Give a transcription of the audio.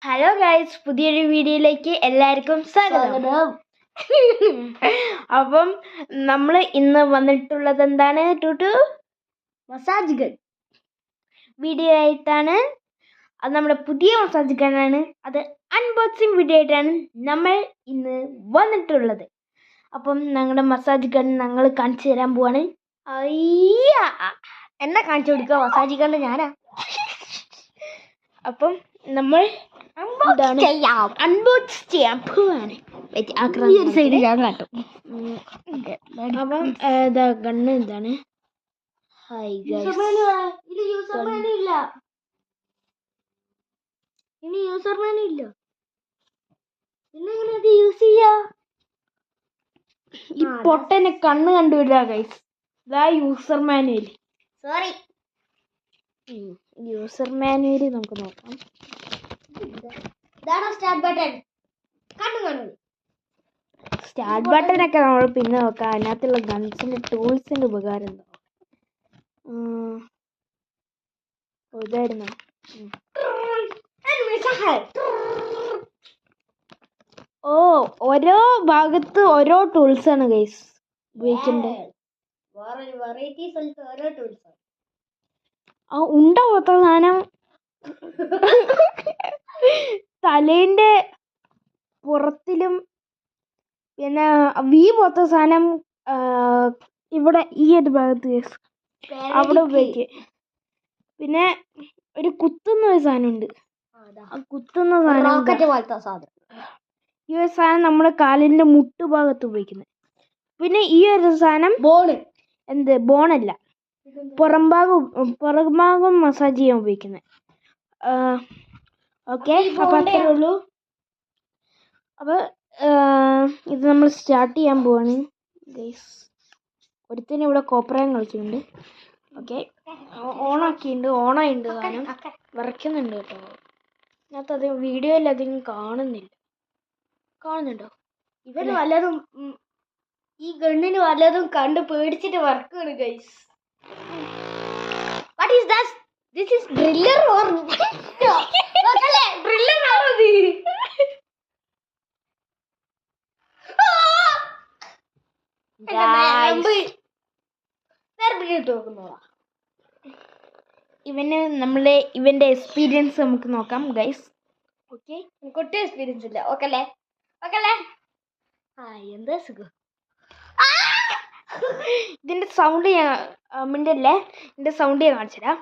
Hello guys, പുതിയൊരു വീഡിയോയിലേക്ക് എല്ലാവർക്കും സ്വാഗതം. അപ്പം നമ്മൾ ഇന്ന് വന്നിട്ടുള്ളത് എന്താണ്? മസാജ് ഗൺ വീഡിയോ ആയിട്ടാണ്. അത് നമ്മുടെ പുതിയ മസാജ് ഗണ്ണാണ്. അത് അൺബോക്സിങ് വീഡിയോ ആയിട്ടാണ് നമ്മൾ ഇന്ന് വന്നിട്ടുള്ളത്. അപ്പം ഞങ്ങളുടെ മസാജ് ഗൺ ഞങ്ങൾ കാണിച്ചു തരാൻ പോവാണ്. എന്നെ കാണിച്ചു കൊടുക്കുക മസാജ് ഗൺ ഞാനാ. അപ്പം നമ്മൾ അൺബോക്സ് ചെയ്യാൻ പോവാണ്. അപ്പം ഗണ്ണ് എന്താണ്? ഈ പൊട്ടനെ കണ്ണ് കണ്ടുവിടുക ഗൈസ്. ഇതാ യൂസർ മാനുവൽ. യൂസർ മാനുവൽ നമുക്ക് നോക്കാം. സ്റ്റാർട്ട് ബട്ടൺ ഒക്കെ നമ്മൾ പിന്നെ നോക്കാം. അതിനകത്തുള്ള ഗൺസിന്റെ ടൂൾസിന്റെ ഉപകാരം എന്താ? ഇതായിരുന്നു. ഓരോ ഭാഗത്ത് ഓരോ ടൂൾസ് ആണ് ഗൈസ് ഉപയോഗിക്കണ്ടേ. ഉണ്ടാവാത്ത സാധനം തലേന്റെ പുറത്തിലും, പിന്നെ വി പോത്ത സാധനം ഇവിടെ ഈ ഒരു ഭാഗത്ത് അവിടെ ഉപയോഗിക്കുക. പിന്നെ ഒരു കുത്തുന്ന ഒരു സാധനം ഉണ്ട്. ആ കുത്തുന്ന സാധനം ഈ ഒരു സാധനം നമ്മുടെ കാലിന്റെ മുട്ടുഭാഗത്ത് ഉപയോഗിക്കുന്നത്. പിന്നെ ഈ ഒരു സാധനം ബോണല്ല, പുറംഭാഗം മസാജ് ചെയ്യാൻ ഉപയോഗിക്കുന്നത്. ഓക്കെ, അപ്പം അത്രേ ഉള്ളൂ. അപ്പോൾ ഇത് നമ്മൾ സ്റ്റാർട്ട് ചെയ്യാൻ പോവാണ് ഗൈസ്. ഒരുത്തന്നെ ഇവിടെ കോപ്പറയും കളിക്കുന്നുണ്ട്. ഓക്കെ, ഓണായിട്ടുണ്ട്. സാധനം വിറയ്ക്കുന്നുണ്ട് കേട്ടോ. അതിനകത്ത് അധികം വീഡിയോയിൽ അധികം കാണുന്നുണ്ടോ? ഇവന് വല്ലതും ഈ ഗണ്ണിന് വല്ലതും കണ്ട് പേടിച്ചിട്ട് വർക്കാണ് guys. What is that? This is driller or driller ആണോ ഇത്? ഇവന്റെ എക്സ്പീരിയൻസ് നമുക്ക് നോക്കാം ഗൈസ്. ഓക്കെ, ഒട്ടും എക്സ്പീരിയൻസ് ഇല്ല. ഓക്കെ അല്ലേ? എന്താ സുഖം. ഇതിന്റെ സൗണ്ട് ഞാൻ കാണിച്ചുതരാം.